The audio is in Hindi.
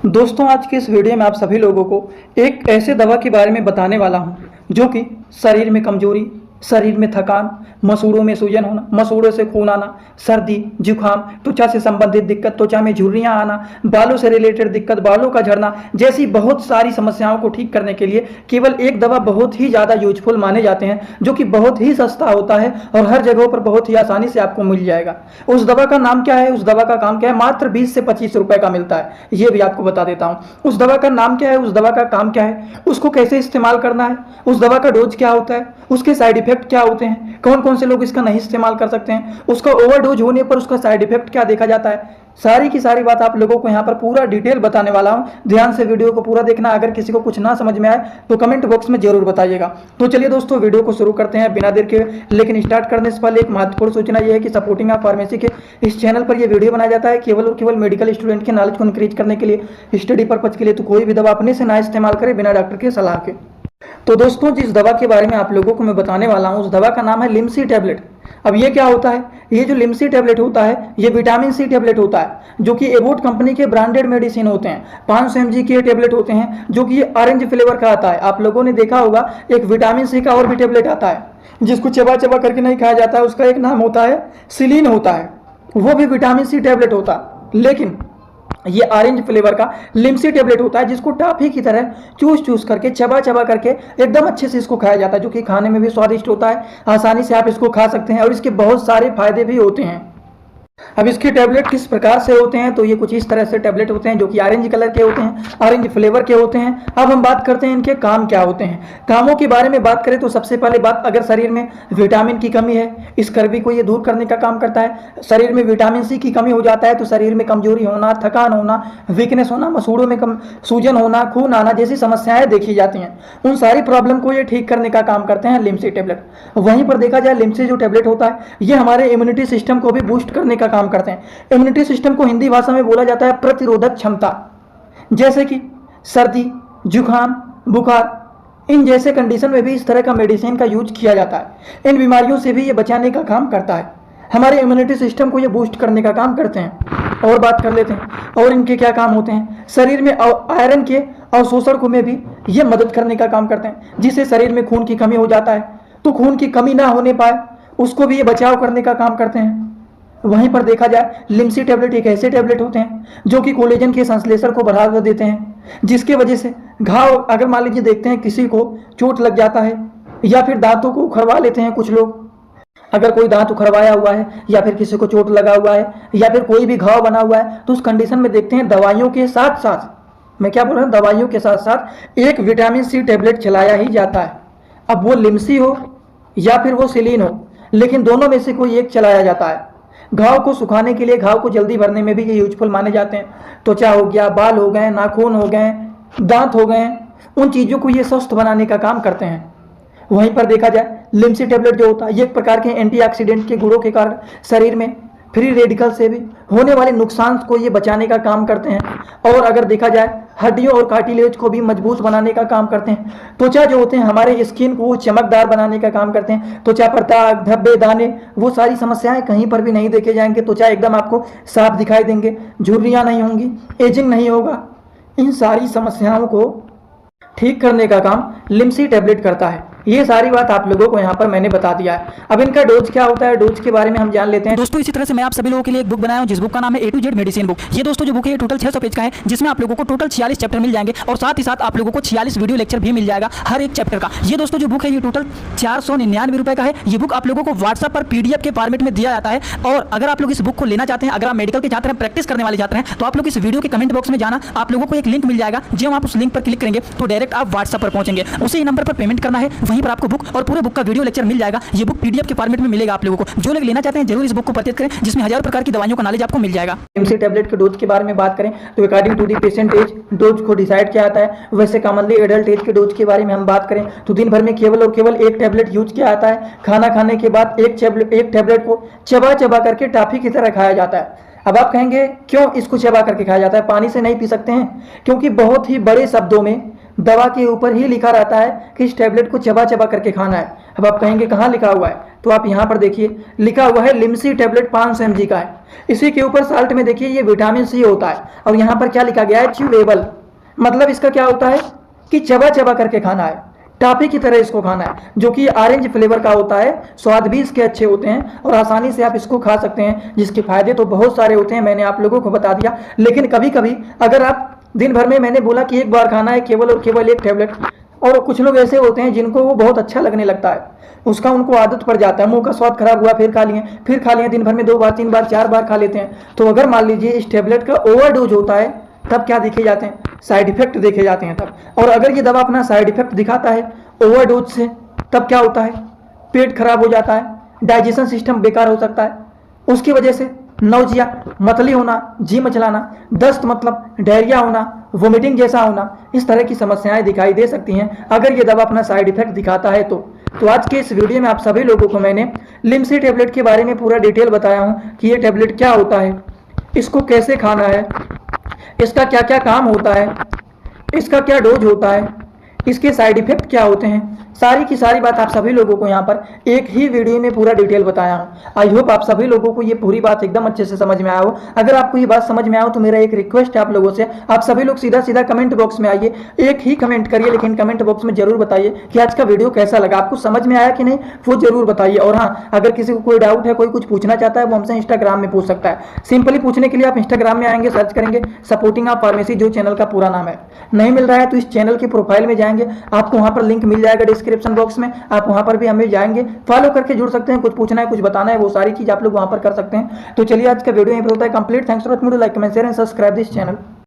दोस्तों, आज के इस वीडियो में आप सभी लोगों को एक ऐसे दवा के बारे में बताने वाला हूं जो कि शरीर में कमजोरी, शरीर में थकान, मसूड़ों में सूजन होना, मसूड़ों से खून आना, सर्दी, जुकाम, त्वचा से संबंधित दिक्कत, त्वचा में झुर्रियां आना, बालों से रिलेटेड दिक्कत, बालों का झड़ना जैसी बहुत सारी समस्याओं को ठीक करने के लिए केवल एक दवा बहुत ही ज़्यादा यूजफुल माने जाते हैं, जो कि बहुत ही सस्ता होता है और हर जगहों पर बहुत ही आसानी से आपको मिल जाएगा। उस दवा का नाम क्या है, उस दवा का काम क्या है? मात्र 20 से 25 रुपए का मिलता है, ये भी आपको बता देता हूँ। उस दवा का नाम क्या है, उस दवा का काम क्या है, उसको कैसे इस्तेमाल करना है, उस दवा का डोज क्या होता है, उसके साइड इफेक्ट क्या होते हैं, कौन कौन से लोग इसका नहीं इस्तेमाल कर सकते हैं, उसका ओवरडोज होने पर उसका साइड इफेक्ट क्या देखा जाता है, सारी की सारी बात आप लोगों को यहाँ पर पूरा डिटेल बताने वाला हूँ। ध्यान से वीडियो को पूरा देखना। अगर किसी को कुछ ना समझ में आए तो कमेंट बॉक्स में जरूर बताइएगा। तो चलिए दोस्तों, वीडियो को शुरू करते हैं बिना देर के। लेकिन स्टार्ट करने से पहले एक महत्वपूर्ण सूचना यह है कि सपोर्टिंग ऑफ फार्मेसी के इस चैनल पर यह वीडियो बनाया जाता है केवल और केवल मेडिकल स्टूडेंट के नॉलेज को इंक्रीज करने के लिए, स्टडी पर्पज के लिए। तो कोई भी दवा अपने से ना इस्तेमाल करें बिना डॉक्टर की सलाह के। तो दोस्तों, जिस दवा के बारे में आप लोगों को मैं बताने वाला हूं, उस दवा का नाम है लिमसी टैबलेट। अब ये क्या होता है? ये जो लिमसी टैबलेट होता है, ये विटामिन सी टैबलेट होता है, जो कि एबोट कंपनी के ब्रांडेड मेडिसिन होते हैं। 500 mg के टैबलेट होते हैं, जो कि ये ऑरेंज फ्लेवर का आता है। आप लोगों ने देखा होगा एक विटामिन सी का और भी टैबलेट आता है, जिसको चबा चबा करके नहीं खाया जाता है, उसका एक नाम होता है सिलीन होता है, वो भी विटामिन सी टैबलेट होता है। लेकिन ये ऑरेंज फ्लेवर का लिमसी टैबलेट होता है, जिसको टॉफी की तरह चूस चूस करके, चबा चबा करके एकदम अच्छे से इसको खाया जाता है, जो कि खाने में भी स्वादिष्ट होता है। आसानी से आप इसको खा सकते हैं और इसके बहुत सारे फायदे भी होते हैं। अब इसके टैबलेट किस प्रकार से होते हैं, तो ये कुछ इस तरह से टैबलेट होते हैं, जो कि ऑरेंज कलर के होते हैं, ऑरेंज फ्लेवर के होते हैं। अब हम बात करते हैं इनके काम क्या होते हैं। कामों के बारे में बात करें तो सबसे पहले बात, अगर शरीर में विटामिन की कमी है, इस कर्वी को ये दूर करने का काम करता है। शरीर में विटामिन सी की कमी हो जाता है तो शरीर में कमजोरी होना, थकान होना, वीकनेस होना, मसूड़ों में कम सूजन होना, खून आना जैसी समस्याएं देखी जाती हैं। उन सारी प्रॉब्लम को ये ठीक करने का काम करते हैं लिमसी टैबलेट। वहीं पर देखा जाए, लिमसी जो टैबलेट होता है, ये हमारे इम्यूनिटी सिस्टम को भी बूस्ट करने का काम करते हैं। इम्यूनिटी सिस्टम को हिंदी भाषा में बोला जाता है प्रतिरोधक क्षमता। जैसे कि सर्दी, जुकाम, बुखार, इन जैसे कंडीशन में भी इस तरह का मेडिसिन का यूज किया जाता है। इन बीमारियों से भी ये बचाने का काम करता है, हमारे इम्यूनिटी सिस्टम को ये बूस्ट करने का काम करते हैं। और बात कर लेते हैं और इनके क्या काम होते हैं। शरीर में आयरन के अवशोषण को में भी ये मदद करने का काम करते हैं, जिससे शरीर में खून की कमी हो जाता है, तो खून की कमी ना होने पाए उसको भी ये बचाव करने का काम करते हैं। वहीं पर देखा जाए, लिमसी टैबलेट एक ऐसे टैबलेट होते हैं जो कि कोलेजन के संश्लेषण को बढ़ावा देते हैं, जिसके वजह से घाव, अगर मान लीजिए देखते हैं किसी को चोट लग जाता है या फिर दांतों को उखड़वा लेते हैं कुछ लोग, अगर कोई दांत उखड़वाया हुआ है या फिर किसी को चोट लगा हुआ है या फिर कोई भी घाव बना हुआ है, तो उस कंडीशन में देखते हैं दवाइयों के साथ साथ, मैं क्या बोल रहा हूँ, दवाइयों के साथ साथ एक विटामिन सी टैबलेट चलाया ही जाता है। अब वो लिमसी हो या फिर वो सिलीन हो, लेकिन दोनों में से कोई एक चलाया जाता है। घाव को सुखाने के लिए, घाव को जल्दी भरने में भी ये यूजफुल माने जाते हैं। त्वचा हो गया, बाल हो गए, नाखून हो गए, दांत हो गए, उन चीज़ों को ये स्वस्थ बनाने का काम करते हैं। वहीं पर देखा जाए, लिमसी टैबलेट जो होता है, ये एक प्रकार के एंटीऑक्सीडेंट के गुणों के कारण शरीर में फ्री रेडिकल से भी होने वाले नुकसान को ये बचाने का काम करते हैं। और अगर देखा जाए, हड्डियों और कार्टिलेज को भी मजबूत बनाने का काम करते हैं। त्वचा जो होते हैं, हमारे स्किन को चमकदार बनाने का काम करते हैं। त्वचा पर दाग, धब्बे, दाने, वो सारी समस्याएं कहीं पर भी नहीं देखे जाएंगे। त्वचा एकदम आपको साफ दिखाई देंगे, झुर्रियां नहीं होंगी, एजिंग नहीं होगा। इन सारी समस्याओं को ठीक करने का काम लिमसी टैबलेट करता है। ये सारी बात आप लोगों को यहाँ पर मैंने बता दिया है। अब इनका डोज क्या होता है, डोज के बारे में हम जान लेते हैं। दोस्तों, इसी तरह से मैं आप सभी लोगों के लिए एक बुक बनाया हूं, जिस बुक का नाम है A to Z medicine book. ये दोस्तों जो बुक है, ये टोटल 600 पेज का है, जिसमें आप लोगों को टोटल 46 चैप्टर मिल जाएंगे और साथ ही साथ आप लोगों को 46 वीडियो लेक्चर भी मिल जाएगा हर एक चैप्टर का। ये दोस्तों जो बुक है, ये टोटल 499 रुपए का है। ये बुक आप लोगों को व्हाट्सएप पर PDF के फॉर्मेट में दिया जाता है। और अगर आप लोग इस बुक को लेना चाहते हैं, अगर आप मेडिकल के छात्र हैं, प्रैक्टिस करने वाले छात्र हैं, तो आप लोग इस वीडियो के कमेंट बॉक्स में जाना, आप लोगों को एक लिंक मिल जाएगा। जब आप उस लिंक पर क्लिक करेंगे तो डायरेक्ट आप व्हाट्सएप पर पहुंचेंगे, उसी नंबर पर पेमेंट करना है, वहीं पर आपको बुक और पूरे बुक का वीडियो लेक्चर मिल जाएगा। ये बुक PDF के फॉर्मेट में मिलेगा आप लोगों को। जो लोग लेना चाहते हैं जरूर इस बुक को परचेज करें, जिसमें हजारों प्रकार की दवाइयों का नॉलेज आपको मिल जाएगा। लिमसी टैबलेट के डोज के बारे में बात करें तो according to the patient age dose को डिसाइड किया जाता है। वैसे कॉमनली एडल्ट एज के डोज के बारे में हम बात करें तो दिन भर में केवल और केवल एक टैबलेट यूज किया जाता है। खाना खाने के बाद एक टैबलेट को चबा चबा करके टॉफी की तरह खाया जाता है। अब आप कहेंगे क्यों इसको चबा करके खाया जाता है, पानी से नहीं पी सकते हैं? क्योंकि बहुत ही बड़े शब्दों में दवा के ऊपर ही लिखा रहता है कि इस टैबलेट को चबा चबा करके खाना है। अब आप कहेंगे कहाँ लिखा हुआ है, तो आप यहाँ पर देखिए लिखा हुआ है लिमसी टैबलेट 500 mg का है। इसी के ऊपर साल्ट में देखिए ये विटामिन सी होता है और यहाँ पर क्या लिखा गया है, च्यूवेबल। मतलब इसका क्या होता है कि चबा चबा करके खाना है, टाफी की तरह इसको खाना है, जो कि ऑरेंज फ्लेवर का होता है। स्वाद भी इसके अच्छे होते हैं और आसानी से आप इसको खा सकते हैं, जिसके फायदे तो बहुत सारे होते हैं, मैंने आप लोगों को बता दिया। लेकिन कभी कभी अगर आप दिन भर में, मैंने बोला कि एक बार खाना है केवल और केवल एक टैबलेट, और कुछ लोग ऐसे होते हैं जिनको वो बहुत अच्छा लगने लगता है, उसका उनको आदत पड़ जाता है, मुंह का स्वाद खराब हुआ फिर खा लिए, दिन भर में 2 बार 3 बार 4 बार खा लेते हैं। तो अगर मान लीजिए इस टैबलेट का ओवरडोज होता है, तब क्या देखे जाते हैं, साइड इफेक्ट देखे जाते हैं तब। और अगर ये दवा अपना साइड इफेक्ट दिखाता है ओवरडोज से, तब क्या होता है, पेट खराब हो जाता है, डाइजेशन सिस्टम बेकार हो सकता है, उसकी वजह से नौजिया, मतली होना, जी मचलाना, दस्त मतलब डायरिया होना, वोमिटिंग जैसा होना, इस तरह की समस्याएं दिखाई दे सकती हैं अगर ये दवा अपना साइड इफेक्ट दिखाता है तो आज के इस वीडियो में आप सभी लोगों को मैंने लिमसी टैबलेट के बारे में पूरा डिटेल बताया हूँ कि ये टैबलेट क्या होता है, इसको कैसे खाना है, इसका क्या क्या काम होता है, इसका क्या डोज होता है, इसके साइड इफेक्ट क्या होते हैं, सारी की सारी बात आप सभी लोगों को यहाँ पर एक ही वीडियो में पूरा डिटेल बताया हूँ। आई होप आप सभी लोगों को ये पूरी बात एकदम अच्छे से समझ में आया हो। अगर आपको ये बात समझ में आया हो तो मेरा एक रिक्वेस्ट है आप लोगों से, आप सभी लोग सीधा सीधा कमेंट बॉक्स में आइए, एक ही कमेंट करिए, लेकिन कमेंट बॉक्स में जरूर बताइए कि आज का वीडियो कैसा लगा, आपको समझ में आया कि नहीं, वो जरूर बताइए। और हाँ, अगर किसी को कोई डाउट है, कोई कुछ पूछना चाहता है, वो हमसे इंस्टाग्राम में पूछ सकता है। सिंपली पूछने के लिए आप इंस्टाग्राम में आएंगे, सर्च करेंगे सपोर्टिंग ऑफ फार्मेसी, जो चैनल का पूरा नाम है। नहीं मिल रहा है तो इस चैनल के प्रोफाइल में जाएंगे, आपको वहां पर लिंक मिल जाएगा डिस्क्रिप्शन बॉक्स में, आप वहां पर भी हमें जाएंगे, फॉलो करके जुड़ सकते हैं। कुछ पूछना है, कुछ बताना है, वो सारी चीज आप लोग वहां पर कर सकते हैं। तो चलिए आज का वीडियो यहीं पर होता है complete. Thanks for watching, like comment share and subscribe this channel.